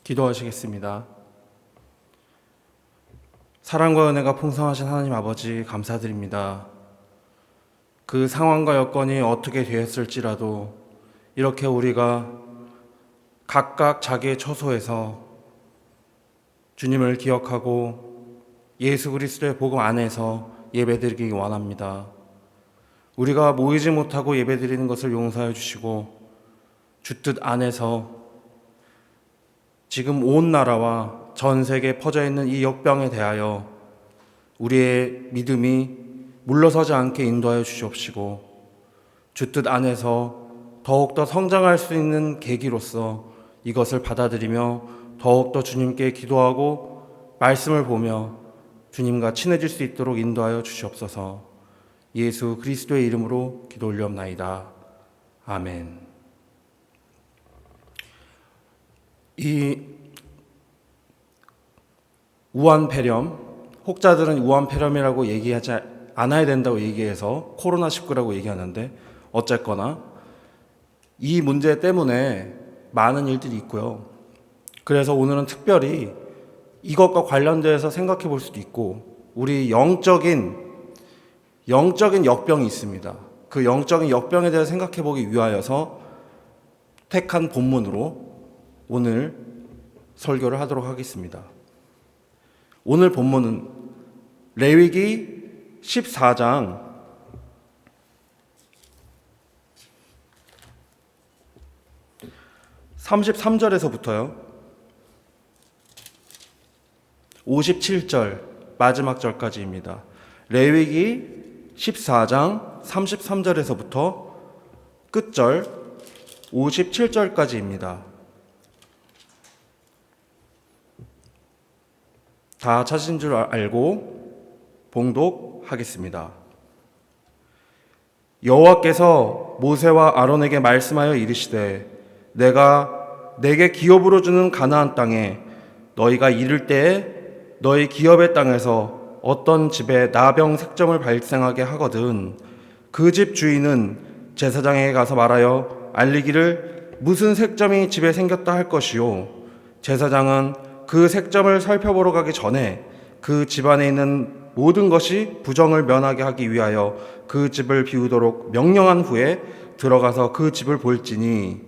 기도하시겠습니다. 사랑과 은혜가 풍성하신 하나님 아버지 감사드립니다. 그 상황과 여건이 어떻게 되었을지라도 이렇게 우리가 각각 자기의 처소에서 주님을 기억하고 예수 그리스도의 복음 안에서 예배드리기 원합니다. 우리가 모이지 못하고 예배드리는 것을 용서해 주시고 주 뜻 안에서 지금 온 나라와 전 세계에 퍼져 있는 이 역병에 대하여 우리의 믿음이 물러서지 않게 인도하여 주시옵시고 주 뜻 안에서 더욱더 성장할 수 있는 계기로서 이것을 받아들이며 더욱더 주님께 기도하고 말씀을 보며 주님과 친해질 수 있도록 인도하여 주시옵소서. 예수 그리스도의 이름으로 기도 올리옵나이다. 아멘. 이 우한폐렴, 혹자들은 우한폐렴이라고 얘기하지 않아야 된다고 얘기해서 코로나19라고 얘기하는데 어쨌거나 이 문제 때문에 많은 일들이 있고요. 그래서 오늘은 특별히 이것과 관련돼서 생각해 볼 수도 있고 우리 영적인 역병이 있습니다. 그 영적인 역병에 대해서 생각해 보기 위하여서 택한 본문으로 오늘 설교를 하도록 하겠습니다. 오늘 본문은 레위기 14장 33절에서부터요 57절 마지막 절까지입니다. 레위기 14장 33절에서부터 끝절 57절까지입니다. 다 찾으신 줄 알고 봉독하겠습니다. 여호와께서 모세와 아론에게 말씀하여 이르시되 내가 내게 기업으로 주는 가나안 땅에 너희가 이를 때에 너희 기업의 땅에서 어떤 집에 나병 색점을 발생하게 하거든 그 집 주인은 제사장에게 가서 말하여 알리기를 무슨 색점이 집에 생겼다 할 것이요 제사장은 그 색점을 살펴보러 가기 전에 그 집안에 있는 모든 것이 부정을 면하게 하기 위하여 그 집을 비우도록 명령한 후에 들어가서 그 집을 볼지니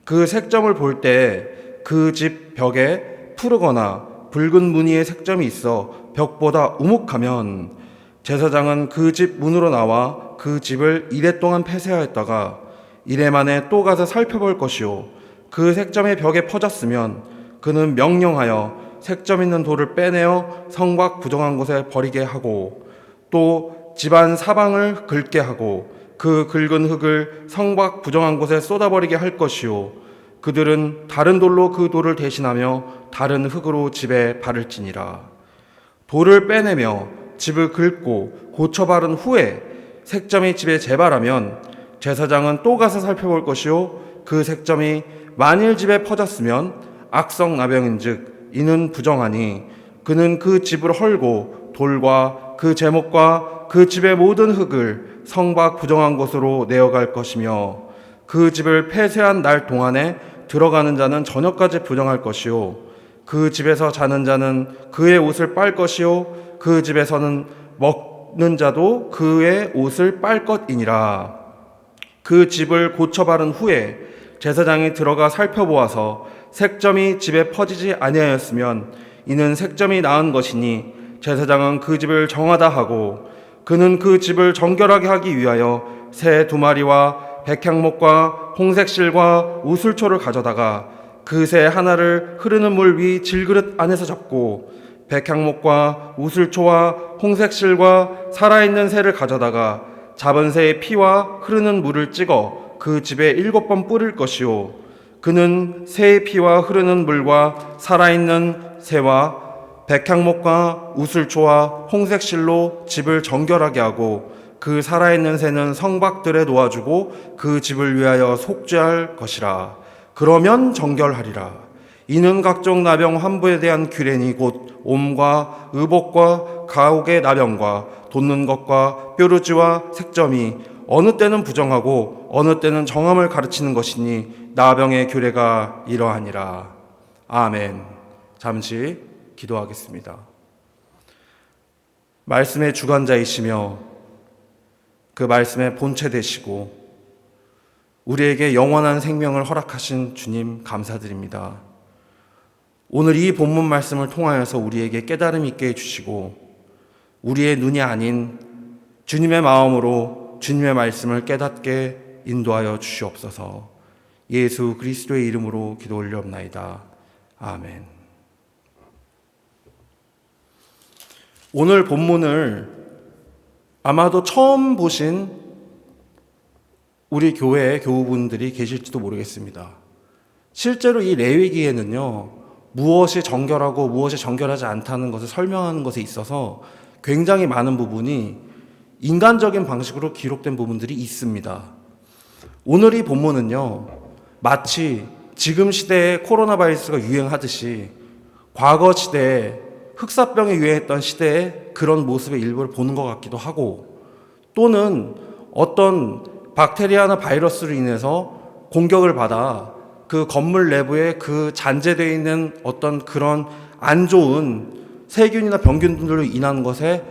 그 색점을 볼 때 그 집 벽에 푸르거나 붉은 무늬의 색점이 있어 벽보다 우묵하면 제사장은 그 집 문으로 나와 그 집을 이래 동안 폐쇄하였다가 이래 만에 또 가서 살펴볼 것이요 그 색점이 벽에 퍼졌으면 그는 명령하여 색점 있는 돌을 빼내어 성곽 부정한 곳에 버리게 하고 또 집안 사방을 긁게 하고 그 긁은 흙을 성곽 부정한 곳에 쏟아버리게 할 것이요 그들은 다른 돌로 그 돌을 대신하며 다른 흙으로 집에 바를지니라. 돌을 빼내며 집을 긁고 고쳐 바른 후에 색점이 집에 재발하면 제사장은 또 가서 살펴볼 것이요 그 색점이 만일 집에 퍼졌으면 악성 나병인즉 이는 부정하니 그는 그 집을 헐고 돌과 그 제목과 그 집의 모든 흙을 성곽 부정한 곳으로 내어갈 것이며 그 집을 폐쇄한 날 동안에 들어가는 자는 저녁까지 부정할 것이요 그 집에서 자는 자는 그의 옷을 빨 것이요 그 집에서는 먹는 자도 그의 옷을 빨 것이니라. 그 집을 고쳐 바른 후에 제사장이 들어가 살펴보아서 색점이 집에 퍼지지 아니하였으면 이는 색점이 나은 것이니 제사장은 그 집을 정하다 하고 그는 그 집을 정결하게 하기 위하여 새 2마리와 백향목과 홍색 실과 우슬초를 가져다가 그 새 하나를 흐르는 물 위 질그릇 안에서 잡고 백향목과 우슬초와 홍색 실과 살아있는 새를 가져다가 잡은 새의 피와 흐르는 물을 찍어 그 집에 7번 뿌릴 것이요 그는 새의 피와 흐르는 물과 살아있는 새와 백향목과 우슬초와 홍색실로 집을 정결하게 하고 그 살아있는 새는 성곽들에 놓아주고 그 집을 위하여 속죄할 것이라. 그러면 정결하리라. 이는 각종 나병 환부에 대한 규례니 곧 옴과 의복과 가옥의 나병과 돋는 것과 뾰루지와 색점이 어느 때는 부정하고 어느 때는 정함을 가르치는 것이니 나병의 규례가 이러하니라. 아멘. 잠시 기도하겠습니다. 말씀의 주관자이시며 그 말씀의 본체 되시고 우리에게 영원한 생명을 허락하신 주님 감사드립니다. 오늘 이 본문 말씀을 통하여서 우리에게 깨달음 있게 해주시고 우리의 눈이 아닌 주님의 마음으로 주님의 말씀을 깨닫게 인도하여 주시옵소서. 예수 그리스도의 이름으로 기도 올려옵나이다. 아멘. 오늘 본문을 아마도 처음 보신 우리 교회 교우분들이 계실지도 모르겠습니다. 실제로 이 레위기에는요, 무엇이 정결하고 무엇이 정결하지 않다는 것을 설명하는 것에 있어서 굉장히 많은 부분이 인간적인 방식으로 기록된 부분들이 있습니다. 오늘 이 본문은요, 마치 지금 시대에 코로나 바이러스가 유행하듯이 과거 시대에 흑사병이 유행했던 시대에 그런 모습의 일부를 보는 것 같기도 하고, 또는 어떤 박테리아나 바이러스로 인해서 공격을 받아 그 건물 내부에 그 잔재되어 있는 어떤 그런 안 좋은 세균이나 병균들로 인한 것에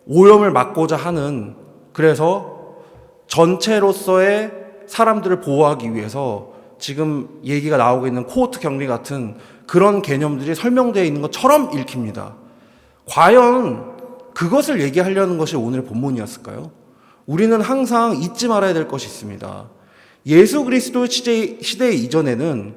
오염을 막고자 하는, 그래서 전체로서의 사람들을 보호하기 위해서 지금 얘기가 나오고 있는 코호트 격리 같은 그런 개념들이 설명되어 있는 것처럼 읽힙니다. 과연 그것을 얘기하려는 것이 오늘의 본문이었을까요? 우리는 항상 잊지 말아야 될 것이 있습니다. 예수 그리스도 시대 이전에는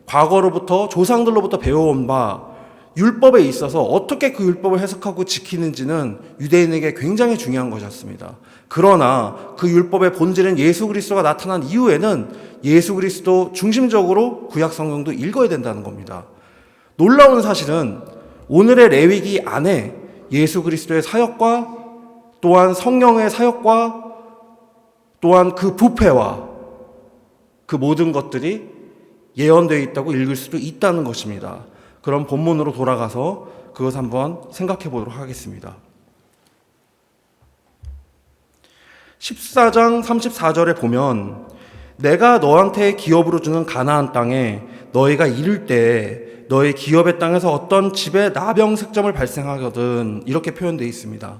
과거로부터 조상들로부터 배워온 바 율법에 있어서 어떻게 그 율법을 해석하고 지키는지는 유대인에게 굉장히 중요한 것이었습니다. 그러나 그 율법의 본질은 예수 그리스도가 나타난 이후에는 예수 그리스도 중심적으로 구약 성경도 읽어야 된다는 겁니다. 놀라운 사실은 오늘의 레위기 안에 예수 그리스도의 사역과 또한 성령의 사역과 또한 그 부패와 그 모든 것들이 예언되어 있다고 읽을 수도 있다는 것입니다. 그럼 본문으로 돌아가서 그것 한번 생각해 보도록 하겠습니다. 14장 34절에 보면 내가 너한테 기업으로 주는 가나안 땅에 너희가 이를 때 너희 기업의 땅에서 어떤 집에 나병색점을 발생하거든, 이렇게 표현되어 있습니다.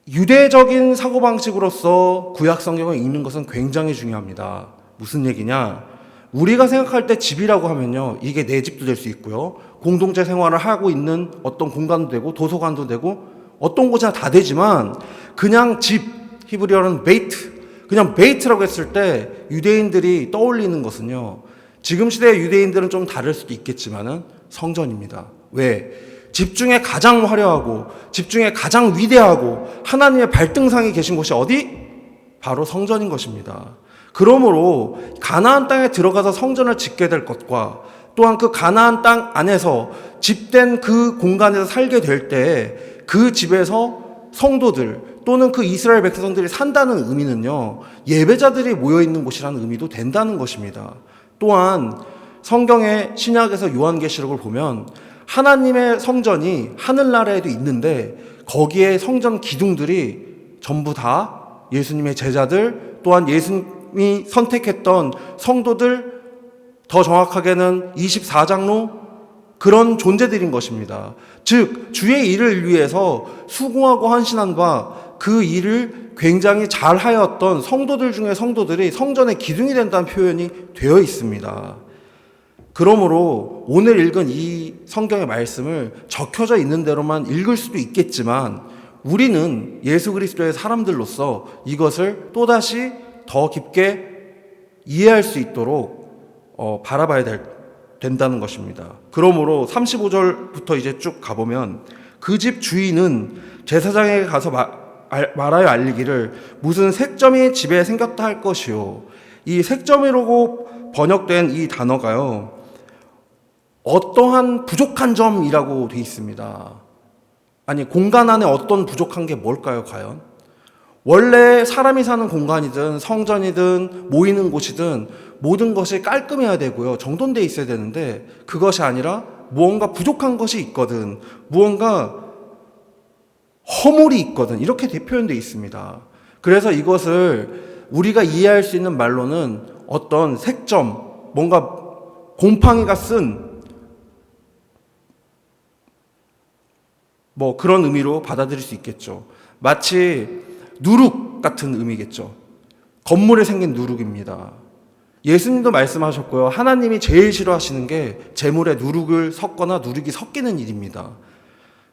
유대적인 사고방식으로서 구약 성경을 읽는 것은 굉장히 중요합니다. 무슨 얘기냐? 우리가 생각할 때 집이라고 하면요, 이게 내 집도 될 수 있고요, 공동체 생활을 하고 있는 어떤 공간도 되고 도서관도 되고 어떤 곳이나 다 되지만, 그냥 집, 히브리어는 베이트, 그냥 베이트라고 했을 때 유대인들이 떠올리는 것은요, 지금 시대의 유대인들은 좀 다를 수도 있겠지만은 성전입니다. 왜? 집 중에 가장 화려하고 집 중에 가장 위대하고 하나님의 발등상에 계신 곳이 어디? 바로 성전인 것입니다. 그러므로 가나안 땅에 들어가서 성전을 짓게 될 것과 또한 그 가나안 땅 안에서 집된 그 공간에서 살게 될 때 그 집에서 성도들 또는 그 이스라엘 백성들이 산다는 의미는요, 예배자들이 모여있는 곳이라는 의미도 된다는 것입니다. 또한 성경의 신약에서 요한계시록을 보면 하나님의 성전이 하늘나라에도 있는데 거기에 성전 기둥들이 전부 다 예수님의 제자들, 또한 예수님이 선택했던 성도들, 더 정확하게는 24장로 그런 존재들인 것입니다. 즉 주의 일을 위해서 수고하고 헌신한 바 그 일을 굉장히 잘하였던 성도들 중에 성도들이 성전의 기둥이 된다는 표현이 되어 있습니다. 그러므로 오늘 읽은 이 성경의 말씀을 적혀져 있는 대로만 읽을 수도 있겠지만, 우리는 예수 그리스도의 사람들로서 이것을 또다시 더 깊게 이해할 수 있도록 바라봐야 된다는 것입니다. 그러므로 35절부터 이제 쭉 가보면 그 집 주인은 제사장에게 가서 말하여 알리기를 무슨 색점이 집에 생겼다 할 것이요. 이 색점이라고 번역된 이 단어가요, 어떠한 부족한 점이라고 되어 있습니다. 아니, 공간 안에 어떤 부족한 게 뭘까요, 과연? 원래 사람이 사는 공간이든 성전이든 모이는 곳이든 모든 것이 깔끔해야 되고요, 정돈되어 있어야 되는데 그것이 아니라 무언가 부족한 것이 있거든, 무언가 허물이 있거든, 이렇게 표현되어 있습니다. 그래서 이것을 우리가 이해할 수 있는 말로는 어떤 색점, 뭔가 곰팡이가 쓴 그런 의미로 받아들일 수 있겠죠. 마치 누룩 같은 의미겠죠. 건물에 생긴 누룩입니다. 예수님도 말씀하셨고요. 하나님이 제일 싫어하시는 게 재물에 누룩을 섞거나 누룩이 섞이는 일입니다.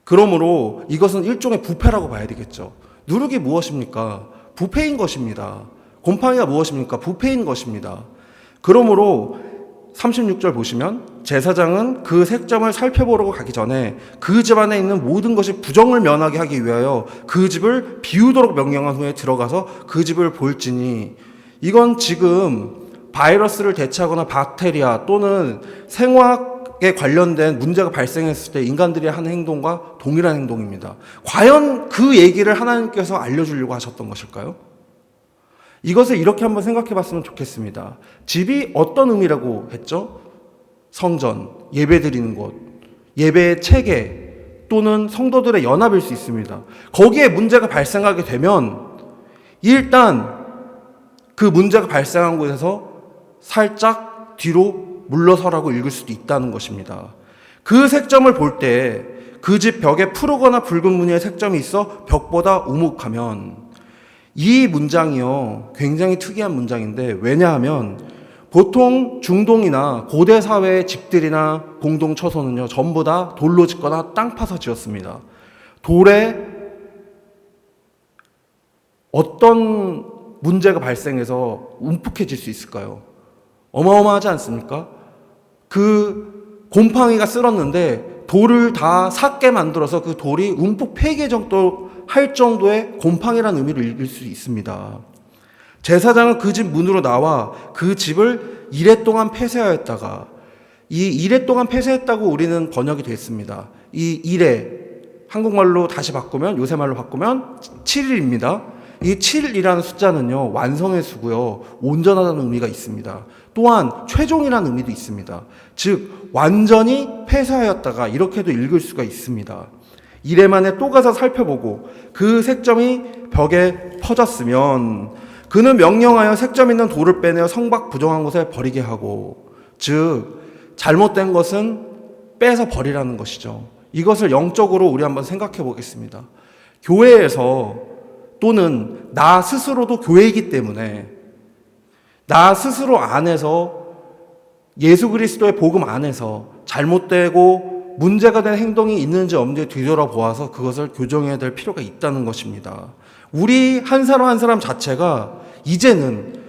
그러므로 이것은 일종의 부패라고 봐야 되겠죠. 누룩이 무엇입니까? 부패인 것입니다. 곰팡이가 무엇입니까? 부패인 것입니다. 그러므로 36절 보시면 제사장은 그 색점을 살펴보러 가기 전에 그 집 안에 있는 모든 것이 부정을 면하게 하기 위하여 그 집을 비우도록 명령한 후에 들어가서 그 집을 볼지니, 이건 지금 바이러스를 대체하거나 박테리아 또는 생화학에 관련된 문제가 발생했을 때 인간들이 하는 행동과 동일한 행동입니다. 과연 그 얘기를 하나님께서 알려주려고 하셨던 것일까요? 이것을 이렇게 한번 생각해 봤으면 좋겠습니다. 집이 어떤 의미라고 했죠? 성전, 예배 드리는 곳, 예배의 체계 또는 성도들의 연합일 수 있습니다. 거기에 문제가 발생하게 되면 일단 그 문제가 발생한 곳에서 살짝 뒤로 물러서라고 읽을 수도 있다는 것입니다. 그 색점을 볼 때 그 집 벽에 푸르거나 붉은 무늬의 색점이 있어 벽보다 우묵하면, 이 문장이요 굉장히 특이한 문장인데, 왜냐하면 보통 중동이나 고대 사회의 집들이나 공동 처소는요 전부 다 돌로 짓거나 땅 파서 지었습니다. 돌에 어떤 문제가 발생해서 움푹해질 수 있을까요? 어마어마하지 않습니까? 그 곰팡이가 쓸었는데 돌을 다 삭게 만들어서 그 돌이 움푹 패게 정도 할 정도의 곰팡이라는 의미를 읽을 수 있습니다. 제사장은 그 집 문으로 나와 그 집을 이레 동안 폐쇄하였다가, 이 이레 동안 폐쇄했다고 우리는 번역이 됐습니다. 이 이레, 한국말로 다시 바꾸면, 요새 말로 바꾸면 7일입니다. 이 7이라는 숫자는요 완성의 수고요, 온전하다는 의미가 있습니다. 또한 최종이라는 의미도 있습니다. 즉 완전히 폐쇄하였다가 이렇게도 읽을 수가 있습니다. 이래 만에 또 가서 살펴보고 그 색점이 벽에 퍼졌으면 그는 명령하여 색점 있는 돌을 빼내어 성밖 부정한 곳에 버리게 하고, 즉 잘못된 것은 빼서 버리라는 것이죠. 이것을 영적으로 우리 한번 생각해 보겠습니다. 교회에서 또는 나 스스로도 교회이기 때문에 나 스스로 안에서 예수 그리스도의 복음 안에서 잘못되고 문제가 된 행동이 있는지 없는지 뒤돌아보아서 그것을 교정해야 될 필요가 있다는 것입니다. 우리 한 사람 한 사람 자체가 이제는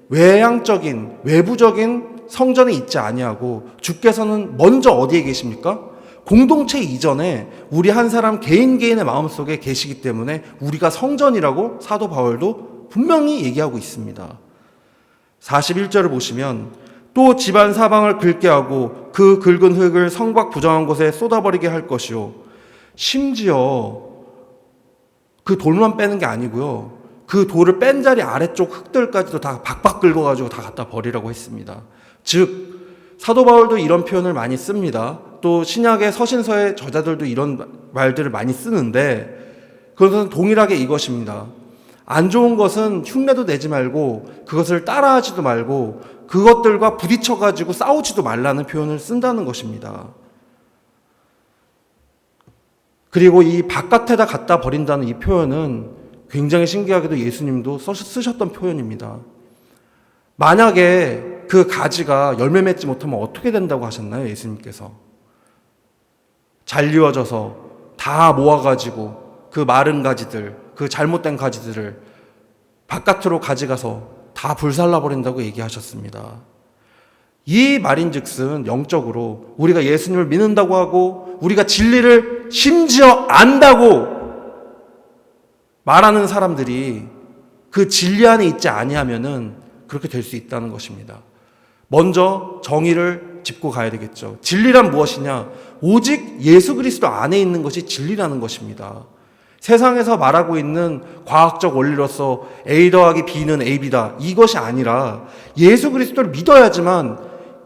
외향적인 외부적인 성전에 있지 아니하고 주께서는 먼저 어디에 계십니까? 공동체 이전에 우리 한 사람 개인의 마음속에 계시기 때문에 우리가 성전이라고 사도 바울도 분명히 얘기하고 있습니다. 41절을 보시면 또 집안 사방을 긁게 하고 그 긁은 흙을 성곽 부정한 곳에 쏟아버리게 할 것이요. 심지어 그 돌만 빼는 게 아니고요, 그 돌을 뺀 자리 아래쪽 흙들까지도 다 박박 긁어가지고 다 갖다 버리라고 했습니다. 즉 사도 바울도 이런 표현을 많이 씁니다. 또 신약의 서신서의 저자들도 이런 말들을 많이 쓰는데, 그것은 동일하게 이것입니다. 안 좋은 것은 흉내도 내지 말고 그것을 따라하지도 말고 그것들과 부딪혀가지고 싸우지도 말라는 표현을 쓴다는 것입니다. 그리고 이 바깥에다 갖다 버린다는 이 표현은 굉장히 신기하게도 예수님도 쓰셨던 표현입니다. 만약에 그 가지가 열매 맺지 못하면 어떻게 된다고 하셨나요? 예수님께서 잘리워져서 다 모아가지고 그 마른 가지들, 그 잘못된 가지들을 바깥으로 가져가서 다 불살라버린다고 얘기하셨습니다. 이 말인즉슨 영적으로 우리가 예수님을 믿는다고 하고 우리가 진리를 심지어 안다고 말하는 사람들이 그 진리 안에 있지 아니하면은 그렇게 될 수 있다는 것입니다. 먼저 정의를 짚고 가야 되겠죠. 진리란 무엇이냐? 오직 예수 그리스도 안에 있는 것이 진리라는 것입니다. 세상에서 말하고 있는 과학적 원리로서 A 더하기 B는 AB다, 이것이 아니라 예수 그리스도를 믿어야지만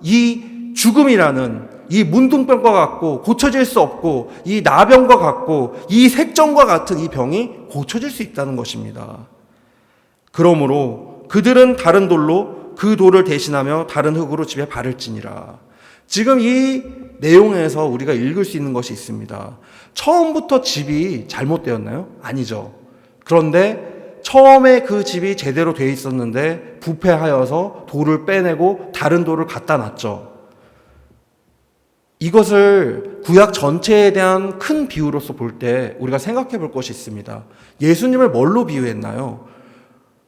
이 죽음이라는 이 문둥병과 같고 고쳐질 수 없고 이 나병과 같고 이 색정과 같은 이 병이 고쳐질 수 있다는 것입니다. 그러므로 그들은 다른 돌로 그 돌을 대신하며 다른 흙으로 집에 바를지니라. 지금 이 내용에서 우리가 읽을 수 있는 것이 있습니다. 처음부터 집이 잘못되었나요? 아니죠. 그런데 처음에 그 집이 제대로 돼 있었는데 부패하여서 돌을 빼내고 다른 돌을 갖다 놨죠. 이것을 구약 전체에 대한 큰 비유로서 볼 때 우리가 생각해 볼 것이 있습니다. 예수님을 뭘로 비유했나요?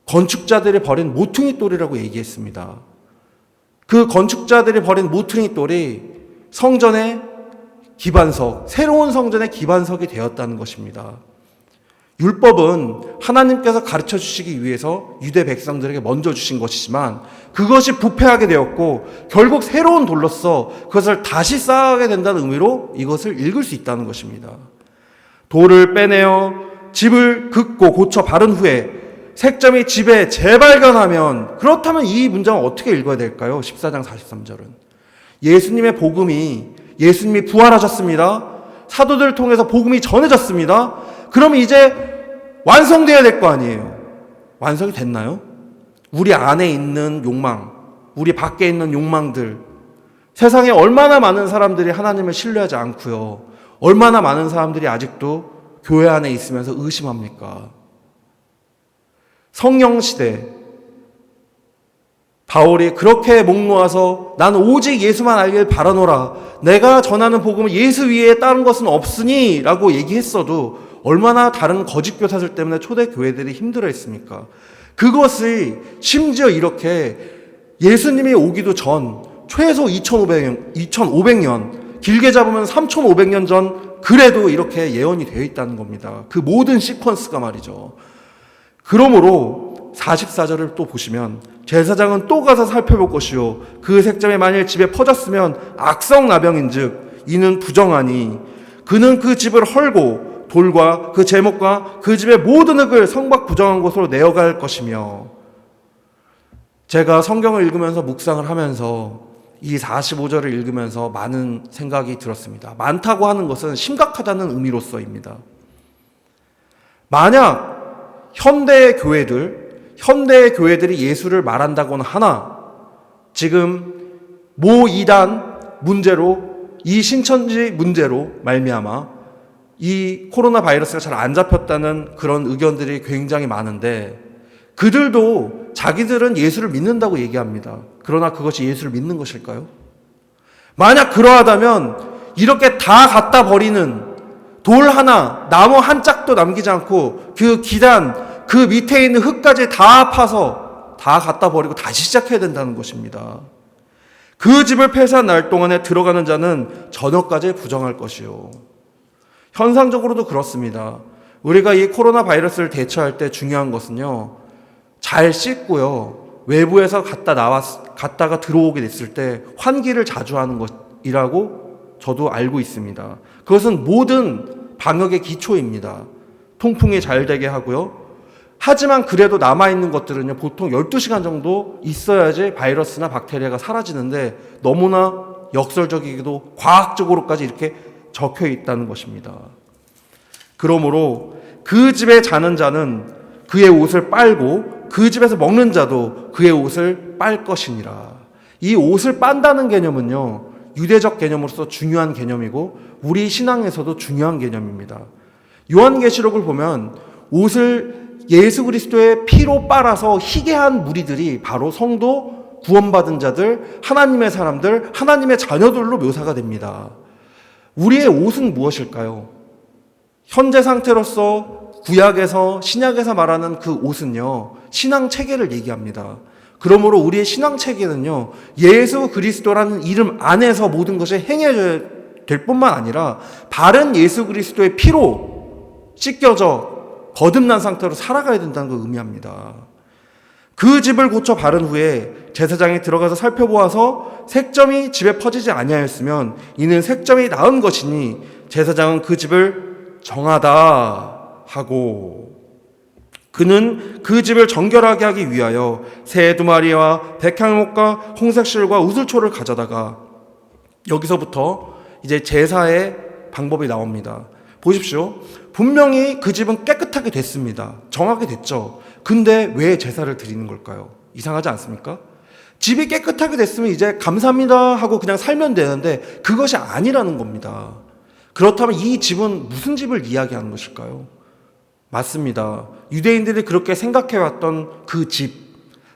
건축자들이 버린 모퉁이 돌이라고 얘기했습니다. 그 건축자들이 버린 모퉁이 돌이 성전의 기반석, 새로운 성전의 기반석이 되었다는 것입니다. 율법은 하나님께서 가르쳐 주시기 위해서 유대 백성들에게 먼저 주신 것이지만 그것이 부패하게 되었고 결국 새로운 돌로서 그것을 다시 쌓아가게 된다는 의미로 이것을 읽을 수 있다는 것입니다. 돌을 빼내어 집을 긋고 고쳐 바른 후에 색점이 집에 재발견하면, 그렇다면 이 문장을 어떻게 읽어야 될까요? 14장 43절은 예수님이 부활하셨습니다. 사도들을 통해서 복음이 전해졌습니다. 그럼 이제 완성되어야 될 거 아니에요. 완성이 됐나요? 우리 안에 있는 욕망, 우리 밖에 있는 욕망들, 세상에 얼마나 많은 사람들이 하나님을 신뢰하지 않고요, 얼마나 많은 사람들이 아직도 교회 안에 있으면서 의심합니까? 성령 시대, 바울이 그렇게 목 놓아서 나는 오직 예수만 알길 바라노라, 내가 전하는 복음은 예수 위에 다른 것은 없으니 라고 얘기했어도 얼마나 다른 거짓 교사들 때문에 초대 교회들이 힘들어했습니까? 그것이 심지어 이렇게 예수님이 오기도 전 최소 2500년, 길게 잡으면 3500년 전 그래도 이렇게 예언이 되어 있다는 겁니다. 그 모든 시퀀스가 말이죠. 그러므로 44절을 또 보시면 제사장은 또 가서 살펴볼 것이요 그 색점이 만일 집에 퍼졌으면 악성나병인즉 이는 부정하니 그는 그 집을 헐고 돌과 그 제목과 그 집의 모든 흙을 성박 부정한 곳으로 내어갈 것이며. 제가 성경을 읽으면서 묵상을 하면서 이 45절을 읽으면서 많은 생각이 들었습니다. 많다고 하는 것은 심각하다는 의미로서입니다. 만약 현대의 교회들이 예수를 말한다고는 하나 지금 모 이단 문제로, 이 신천지 문제로 말미암아 이 코로나 바이러스가 잘 안 잡혔다는 그런 의견들이 굉장히 많은데 그들도 자기들은 예수를 믿는다고 얘기합니다. 그러나 그것이 예수를 믿는 것일까요? 만약 그러하다면 이렇게 다 갖다 버리는, 돌 하나, 나무 한 짝도 남기지 않고 그 기단, 그 밑에 있는 흙까지 다 파서 다 갖다 버리고 다시 시작해야 된다는 것입니다. 그 집을 폐쇄한 날 동안에 들어가는 자는 저녁까지 부정할 것이요. 현상적으로도 그렇습니다. 우리가 이 코로나 바이러스를 대처할 때 중요한 것은요, 잘 씻고요, 외부에서 갔다가 들어오게 됐을 때 환기를 자주 하는 것이라고 저도 알고 있습니다. 그것은 모든 방역의 기초입니다. 통풍이 잘 되게 하고요. 하지만 그래도 남아있는 것들은요, 보통 12시간 정도 있어야지 바이러스나 박테리아가 사라지는데 너무나 역설적이기도 과학적으로까지 이렇게 적혀 있다는 것입니다. 그러므로 그 집에 자는 자는 그의 옷을 빨고 그 집에서 먹는 자도 그의 옷을 빨 것이니라. 이 옷을 빤다는 개념은요, 유대적 개념으로서 중요한 개념이고 우리 신앙에서도 중요한 개념입니다. 요한계시록을 보면 옷을 예수 그리스도의 피로 빨아서 희게 한 무리들이 바로 성도, 구원받은 자들, 하나님의 사람들, 하나님의 자녀들로 묘사가 됩니다. 우리의 옷은 무엇일까요? 현재 상태로서 구약에서, 신약에서 말하는 그 옷은요, 신앙 체계를 얘기합니다. 그러므로 우리의 신앙 체계는요, 예수 그리스도라는 이름 안에서 모든 것이 행해져야 될 뿐만 아니라 바른 예수 그리스도의 피로 씻겨져 거듭난 상태로 살아가야 된다는 걸 의미합니다. 그 집을 고쳐 바른 후에 제사장이 들어가서 살펴보아서 색점이 집에 퍼지지 아니하였으면 이는 색점이 나은 것이니 제사장은 그 집을 정하다 하고, 그는 그 집을 정결하게 하기 위하여 새 2마리와 백향목과 홍색실과 우슬초를 가져다가, 여기서부터 이제 제사의 방법이 나옵니다. 보십시오. 분명히 그 집은 깨끗하게 됐습니다. 정하게 됐죠. 근데 왜 제사를 드리는 걸까요? 이상하지 않습니까? 집이 깨끗하게 됐으면 이제 감사합니다 하고 그냥 살면 되는데 그것이 아니라는 겁니다. 그렇다면 이 집은 무슨 집을 이야기하는 것일까요? 맞습니다. 유대인들이 그렇게 생각해왔던 그 집,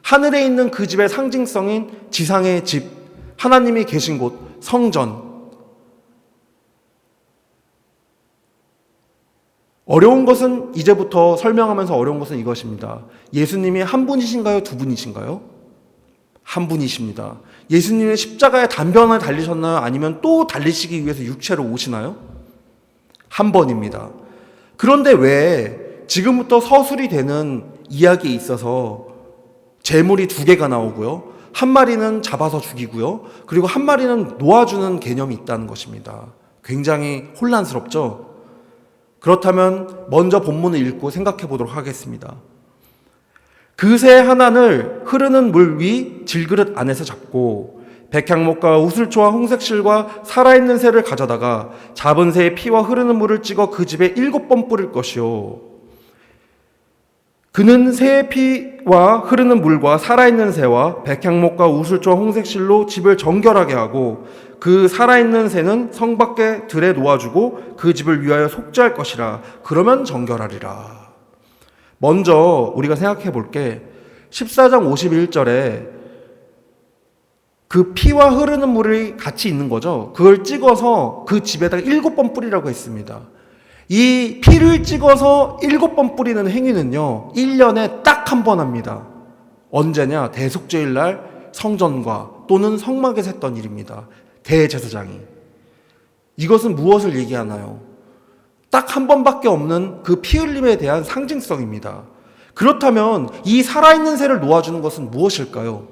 하늘에 있는 그 집의 상징성인 지상의 집, 하나님이 계신 곳, 성전. 어려운 것은 이제부터 설명하면서 어려운 것은 이것입니다. 예수님이 한 분이신가요? 두 분이신가요? 한 분이십니다. 예수님은 십자가에 단변을 달리셨나요? 아니면 또 달리시기 위해서 육체로 오시나요? 한 번입니다. 그런데 왜 지금부터 서술이 되는 이야기에 있어서 재물이 두 개가 나오고요. 한 마리는 잡아서 죽이고요. 그리고 한 마리는 놓아주는 개념이 있다는 것입니다. 굉장히 혼란스럽죠? 그렇다면 먼저 본문을 읽고 생각해 보도록 하겠습니다. 그 새 하나를 흐르는 물 위 질그릇 안에서 잡고 백향목과 우슬초와 홍색실과 살아있는 새를 가져다가 잡은 새의 피와 흐르는 물을 찍어 그 집에 7번 뿌릴 것이요. 그는 새의 피와 흐르는 물과 살아있는 새와 백향목과 우슬초와 홍색실로 집을 정결하게 하고 그 살아있는 새는 성 밖에 들에 놓아주고 그 집을 위하여 속죄할 것이라. 그러면 정결하리라. 먼저 우리가 생각해 볼 게 14장 51절에 그 피와 흐르는 물이 같이 있는 거죠. 그걸 찍어서 그 집에다가 7번 뿌리라고 했습니다. 이 피를 찍어서 7번 뿌리는 행위는요, 1년에 딱 한 번 합니다. 언제냐? 대속죄일 날 성전과 또는 성막에서 했던 일입니다. 대제사장이. 이것은 무엇을 얘기하나요? 딱 한 번밖에 없는 그 피 흘림에 대한 상징성입니다. 그렇다면 이 살아있는 새를 놓아주는 것은 무엇일까요?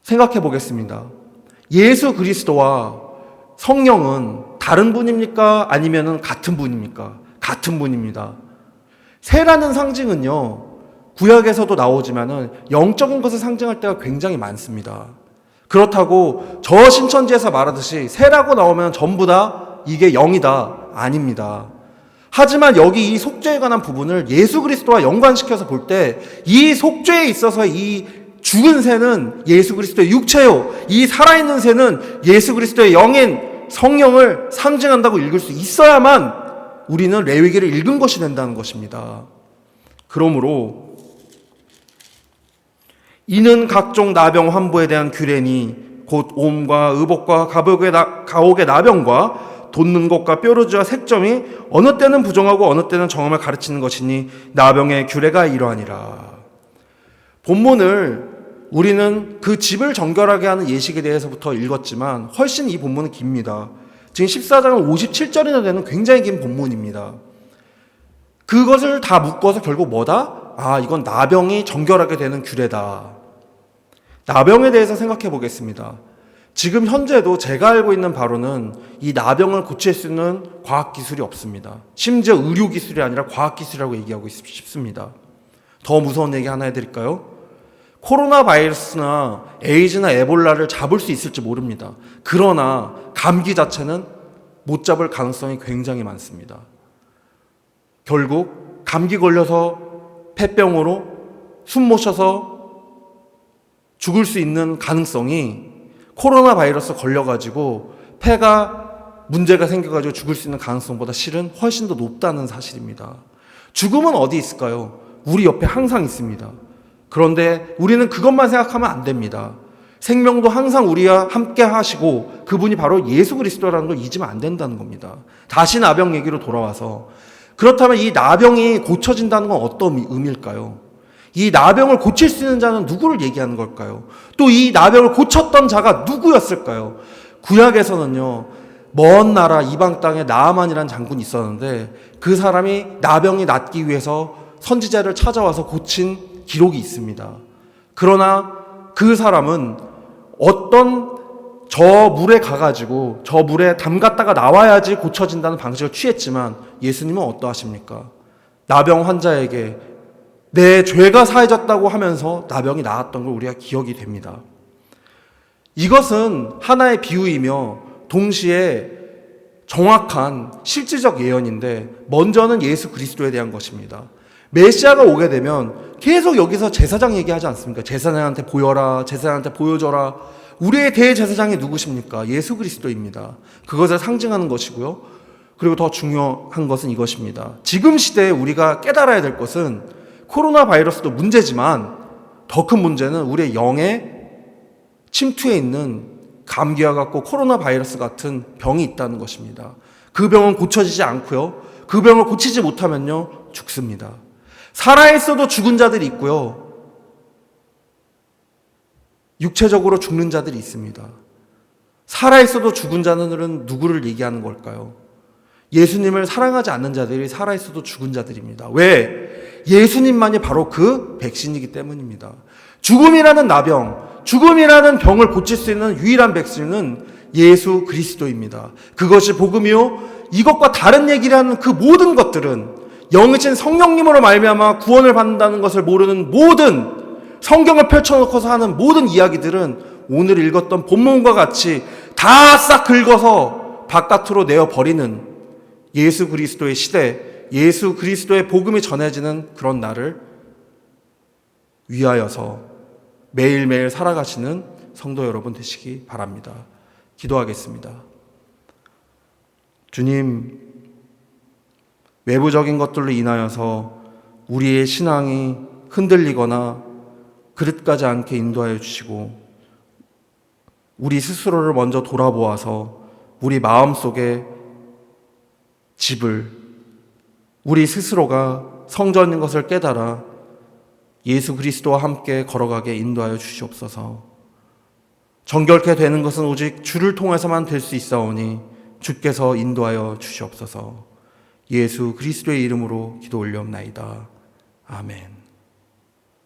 생각해 보겠습니다. 예수 그리스도와 성령은 다른 분입니까? 아니면 같은 분입니까? 같은 분입니다. 새라는 상징은요, 구약에서도 나오지만은 영적인 것을 상징할 때가 굉장히 많습니다. 그렇다고 저 신천지에서 말하듯이 새라고 나오면 전부 다 이게 영이다. 아닙니다. 하지만 여기 이 속죄에 관한 부분을 예수 그리스도와 연관시켜서 볼 때 이 속죄에 있어서 이 죽은 새는 예수 그리스도의 육체요, 이 살아있는 새는 예수 그리스도의 영인 성령을 상징한다고 읽을 수 있어야만 우리는 레위기를 읽은 것이 된다는 것입니다. 그러므로 이는 각종 나병 환부에 대한 규례니 곧 옴과 의복과 가옥의 나병과 돋는 것과 뾰루지와 색점이 어느 때는 부정하고 어느 때는 정함을 가르치는 것이니 나병의 규례가 이러하니라. 본문을 우리는 그 집을 정결하게 하는 예식에 대해서부터 읽었지만 훨씬 이 본문은 깁니다. 지금 14장은 57절이나 되는 굉장히 긴 본문입니다. 그것을 다 묶어서 결국 뭐다? 아, 이건 나병이 정결하게 되는 규례다. 나병에 대해서 생각해 보겠습니다. 지금 현재도 제가 알고 있는 바로는 이 나병을 고칠 수 있는 과학기술이 없습니다. 심지어 의료기술이 아니라 과학기술이라고 얘기하고 싶습니다. 더 무서운 얘기 하나 해드릴까요? 코로나 바이러스나 에이즈나 에볼라를 잡을 수 있을지 모릅니다. 그러나 감기 자체는 못 잡을 가능성이 굉장히 많습니다. 결국 감기 걸려서 폐병으로 숨 못 쉬어서 죽을 수 있는 가능성이 코로나 바이러스 걸려가지고 폐가 문제가 생겨가지고 죽을 수 있는 가능성보다 실은 훨씬 더 높다는 사실입니다. 죽음은 어디 있을까요? 우리 옆에 항상 있습니다. 그런데 우리는 그것만 생각하면 안 됩니다. 생명도 항상 우리와 함께 하시고 그분이 바로 예수 그리스도라는 걸 잊으면 안 된다는 겁니다. 다시 나병 얘기로 돌아와서, 그렇다면 이 나병이 고쳐진다는 건 어떤 의미일까요? 이 나병을 고칠 수 있는 자는 누구를 얘기하는 걸까요? 또 이 나병을 고쳤던 자가 누구였을까요? 구약에서는요, 먼 나라 이방 땅에 나아만이라는 장군이 있었는데 그 사람이 나병이 낫기 위해서 선지자를 찾아와서 고친 기록이 있습니다. 그러나 그 사람은 어떤 저 물에 가가지고 저 물에 담갔다가 나와야지 고쳐진다는 방식을 취했지만 예수님은 어떠하십니까? 나병 환자에게 내 죄가 사해졌다고 하면서 나병이 나았던 걸 우리가 기억이 됩니다. 이것은 하나의 비유이며 동시에 정확한 실질적 예언인데 먼저는 예수 그리스도에 대한 것입니다. 메시아가 오게 되면 계속 여기서 제사장 얘기하지 않습니까? 제사장한테 보여라, 제사장한테 보여줘라. 우리의 대제사장이 누구십니까? 예수 그리스도입니다. 그것을 상징하는 것이고요. 그리고 더 중요한 것은 이것입니다. 지금 시대에 우리가 깨달아야 될 것은 코로나 바이러스도 문제지만 더 큰 문제는 우리의 영에 침투해 있는 감기와 같고 코로나 바이러스 같은 병이 있다는 것입니다. 그 병은 고쳐지지 않고요. 그 병을 고치지 못하면요, 죽습니다. 살아있어도 죽은 자들이 있고요. 육체적으로 죽는 자들이 있습니다. 살아있어도 죽은 자들은 누구를 얘기하는 걸까요? 예수님을 사랑하지 않는 자들이 살아있어도 죽은 자들입니다. 왜? 예수님만이 바로 그 백신이기 때문입니다. 죽음이라는 나병, 죽음이라는 병을 고칠 수 있는 유일한 백신은 예수 그리스도입니다. 그것이 복음이요. 이것과 다른 얘기를 하는 그 모든 것들은 영이신 성령님으로 말미암아 구원을 받는다는 것을 모르는 모든 성경을 펼쳐놓고서 하는 모든 이야기들은 오늘 읽었던 본문과 같이 다 싹 긁어서 바깥으로 내어버리는 예수 그리스도의 시대, 예수 그리스도의 복음이 전해지는 그런 날을 위하여서 매일매일 살아가시는 성도 여러분 되시기 바랍니다. 기도하겠습니다. 주님, 외부적인 것들로 인하여서 우리의 신앙이 흔들리거나 그릇가지 않게 인도하여 주시고 우리 스스로를 먼저 돌아보아서 우리 마음속에 집을 우리 스스로가 성전인 것을 깨달아 예수 그리스도와 함께 걸어가게 인도하여 주시옵소서. 정결케 되는 것은 오직 주를 통해서만 될 수 있사오니 주께서 인도하여 주시옵소서. 예수 그리스도의 이름으로 기도 올려옵나이다. 아멘.